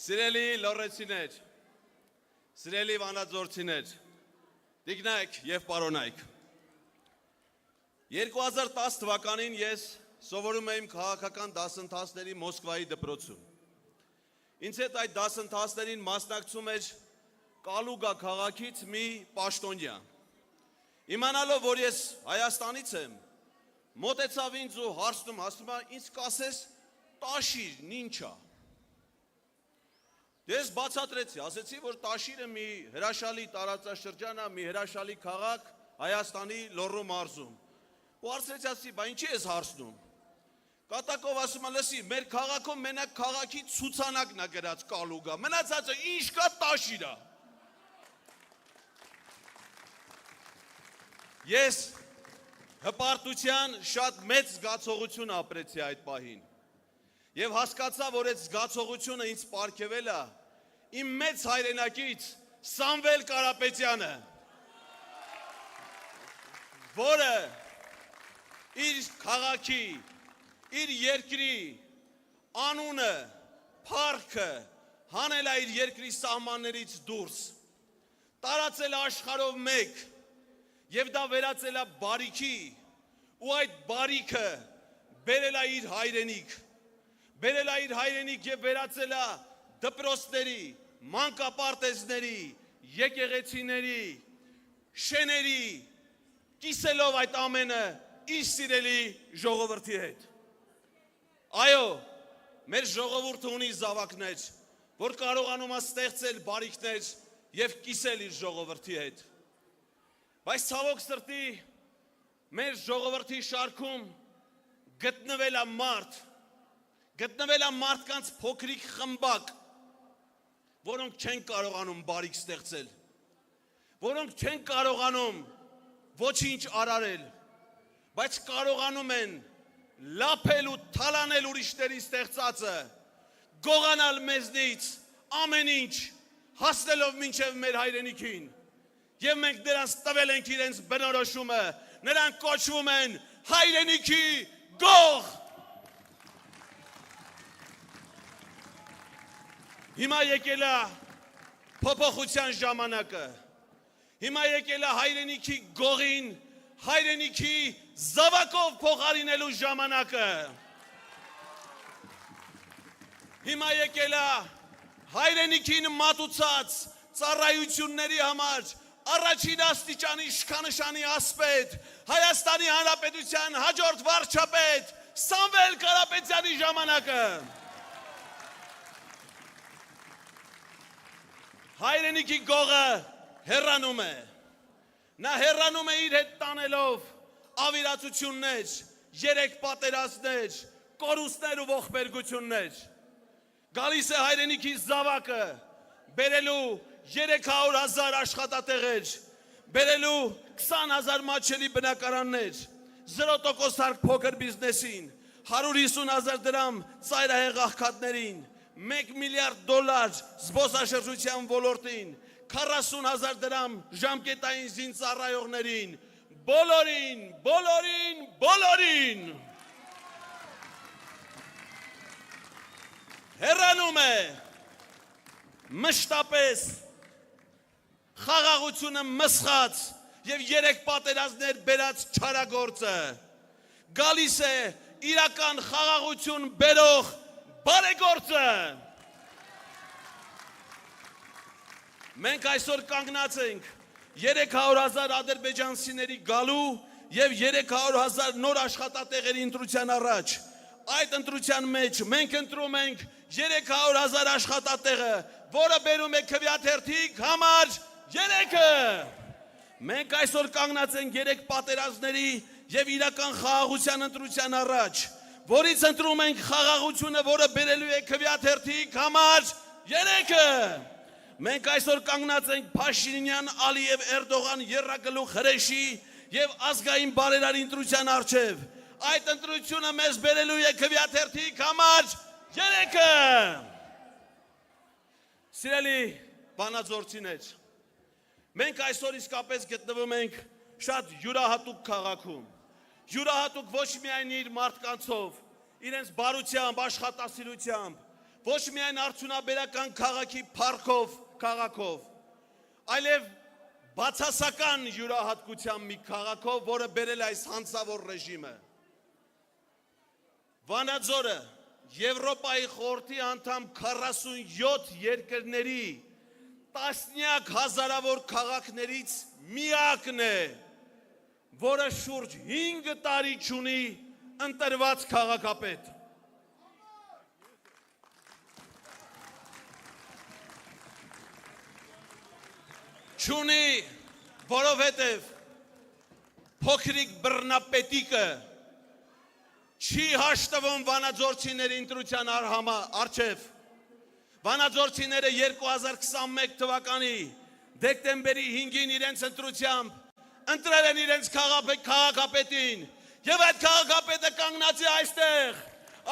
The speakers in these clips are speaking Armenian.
Սիրելի լոռեցիներ, սիրելի վանաձորցիներ, տիկնայք և պարոնայք, 2010 թվականին ես սովորում եմ քաղաքական դասընթացների Մոսկվայի դպրոցում։ Ինձ հետ այդ դասընթացներին մասնակցում էր Կալուգա քաղաքից մի պաշտոնյա։ Իմանալով, որ ես Հայաստանից եմ, մոտեցավ ինձ ու հարցնում, ասում է, ինձ կասես Տաշիրն ինչ է։ Ես բացատրեցի, ասեցի, որ Տաշիրը մի հրաշալի տարածաշրջան է, մի հրաշալի քաղաք Հայաստանի Լոռու մարզում։ Ու հարցրեցի, բա ինչի ես հարցնում։ Կատակով ասում է, լսի, մեր քաղաքում մենակ քաղաքի ցուցանակն է գրած Կալուգա, մնացածը ինչ կա Տաշիրա։ Ես հպարտության շատ մեծ զգացողություն ապրեցի այդ պահին։ Եվ հասկացա, որ այդ զգացողությունը ինձ պարգևել է իմ մեծ հայրենակից Սամվել Կարապետյանը, որը իր քաղաքի, իր երկրի անունը, փառքը հանել է իր երկրի սահմաններից դուրս, տարածել է աշխարհով մեկ եւ դա վերածել է բարիքի ու այդ բարիքը բերել է իր հայրենիք, բերել է իր հայրենիք եւ վերածել է դպրոցների, մանկապարտեզների, եկեղեցիների, շեների, կիսելով այդ ամենը իր սիրելի ժողովրդի հետ։ Այո, մեր ժողովուրդը ունի զավակներ, որ կարողանում է ստեղծել բարիքներ եւ կիսել իր ժողովրդի հետ։ Բայց ցավոք սրտի մեր ժողովրդի շարքում գտնվել է մարդկանց փոքրիկ խմբակ, որոնք չեն կարողանում բարիք ստեղծել, որոնք չեն կարողանում ոչինչ արարել, բայց կարողանում են լափել ու թալանել ուրիշների ստեղծածը, գողանալ մեզնից ամեն ինչ, հասնելով մինչև մեր հայրենիքին, եւ մենք նրանց տվել ենք իրենց բնորոշումը, նրանք կոչվում են հայրենիքի գող։ Հիմա եկել է փոփոխության ժամանակը, հիմա եկել է հայրենիքի գողին, հայրենիքի զավակով փոխարինելու ժամանակը, հիմա եկել է հայրենիքին մատուցած ծառայությունների համար առաջին աստիճանի իշխանշանի ասպետ, Հայաստանի Հանրապետության հաջորդ վարչապետ Սամվել Կարապետյանի ժամանակը։ Հայրենիքի գողը հեռանում է, նա հեռանում է իր հետ տանելով ավիրացություններ, երեք պատերազմներ, կորուստներ ու ողբերգություններ, գալիս է հայրենիքի զավակը, բերելու 300,000 աշխատատեղեր, բերելու 20,000 մատչելի բնակարաններ, 0% հարկ փոքր բիզնեսին, 150,000 դրամ ծայրահեղ աղքատներին, $1 միլիարդ զբոսաշրջության ոլորտին, 40,000 դրամ ժամկետային զինծառայողներին, բոլորին հեռանում է մշտապես խաղաղությունը մսխած եւ 3 պատերազմներ բերած չարագործը, գալիս է իրական խաղաղություն բերող բարեգործը։ Մենք այսօր կանգնած ենք 300,000 ադրբեջանցիների գալու եւ 300,000 նոր աշխատատեղերի ընտրության առաջ։ Այդ ընտրության մեջ մենք ընտրում ենք 300,000 աշխատատեղը, որը բերում է քվեաթերթիկ համար 3-ը։ Մենք այսօր կանգնած ենք 3 պատերազմների եւ իրական խաղաղության ընտրության առաջ, որից ընտրում ենք խաղաղությունը, որը բերելու է քվեաթերթիկ համար 3-ը։ Մենք այսօր կանգնած ենք Փաշինյան, Ալիև, Էրդողան, Եռագլուխ, Հրեշի եւ ազգային բարերարի ընտրության առջև։ Այդ ընտրությունը մեզ բերելու է քվեաթերթիկ համար 3-ը։ Սիրելի բանաձորցիներ, մենք այսօր իսկապես գտնվում ենք շատ յուրահատուկ քաղաքում, յուրահատուկ ոչ միայն իր մարդկանցով, իրենց բարությամբ, աշխատասիրությամբ, ոչ միայն արդյունաբերական քաղաքի քաղաքով, այլև բացասական յուրահատկության մի քաղաքով, որը բերել այս հանցավոր ռեժիմը։ Վանաձորը Եվրոպայի խորհրդի անդամ 47 երկրների տասնյակ հազարավոր քաղաքներից միակն է, որը շուրջ 5 տարի չունի ընտրված քաղաքապետ։ Չունի, որովհետև փոքրիկ բռնապետիկը չի հաշտվում վանաձորցիների ընտրության առջև։ Վանաձորցիները 2021 թվականի դեկտեմբերի 5-ին իրենց ընտրությամբ ընտրել են իրենց քաղաքապետին, եւ այդ քաղաքապետը կանգնած է այստեղ։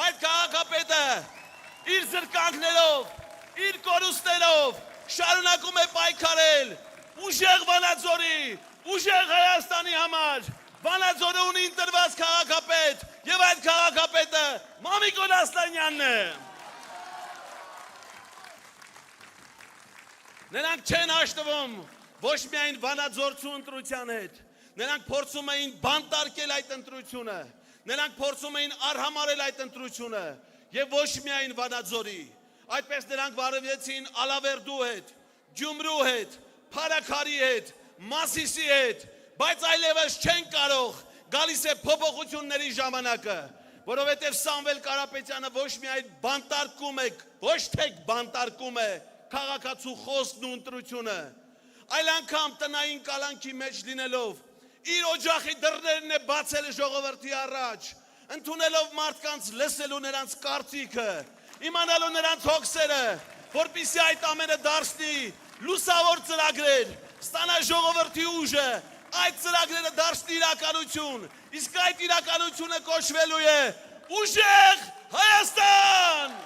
Այդ քաղաքապետը իր զրկանքներով, իր կորուստներով շարունակում է պայքարել ուժեղ Վանաձորի, ուժեղ Հայաստանի համար։ Վանաձորը ունի ընտրված քաղաքապետ, եւ այդ քաղաքապետը Մամիկոն Ասլանյանն է։ Նրանք չեն հաշտվում ոչ միայն վանաձորցու ընտրության հետ, նրանք փորձում էին բանտարկել այդ ընտրությունը, նրանք փորձում էին արհամարել այդ ընտրությունը, եւ ոչ միայն Վանաձորի, այդպես նրանք վարվեցին Ալավերդու հետ, Գյումրու հետ, Փարաքարի հետ, Մասիսի հետ, բայց այլևս չեն կարող, գալիս է փոփոխությունների ժամանակը, որովհետև Սամվել Կարապետյանը ոչ միայն բանտարկում է, ոչ թե բանտարկում է քաղաքացու խոսքն ու ընտրությունը, այլ անգամ տնային կալանքի մեջ լինելով, իր օջախի դռներն է բացել ժողովրդի առաջ, ընդունելով մարդկանց լսելու նրանց կարծիքը, իմանալու նրանց հոգսերը, որպեսզի այդ ամենը դարձնի լուսավոր ծրագրեր, ստանա ժողովրդի ուժը, այդ ծրագրերը դարձնի իրականություն, իսկ այդ իրականությունը կոչվելու է ուժեղ Հայաստան։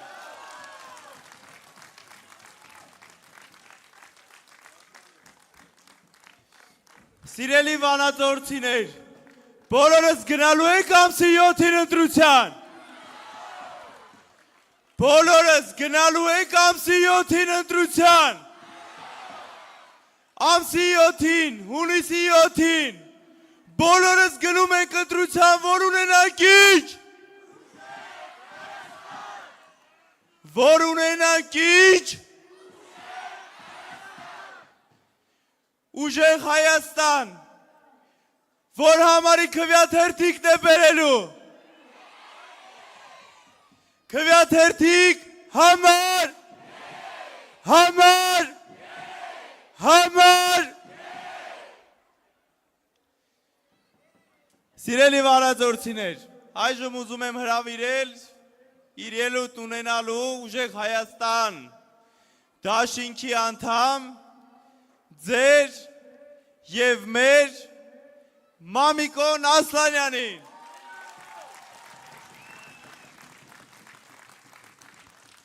Սիրելի վանաձորցիներ, բոլորս գնալու ենք ամսի 7-ին ընտրության։ Բոլորս գնալու ենք ամսի 7-ին ընտրության։ Ամսի 7-ին, հունիսի 7-ին, բոլորս գնում ենք ընտրության, որ ունենանք ինչ։ Որ ունենանք ինչ։ Ուժեղ Հայաստան, որ համարի քվյաթերթիկն է բերելու։ Քվյաթերթիկ համար։ Սիրելի վանաձորցիներ, այժմ ուզում եմ հրավիրել իր ելույթ ունենալու ուժեղ Հայաստան դաշինքի անդամ ձեր եւ մեր Մամիկոն Ասլանյանին։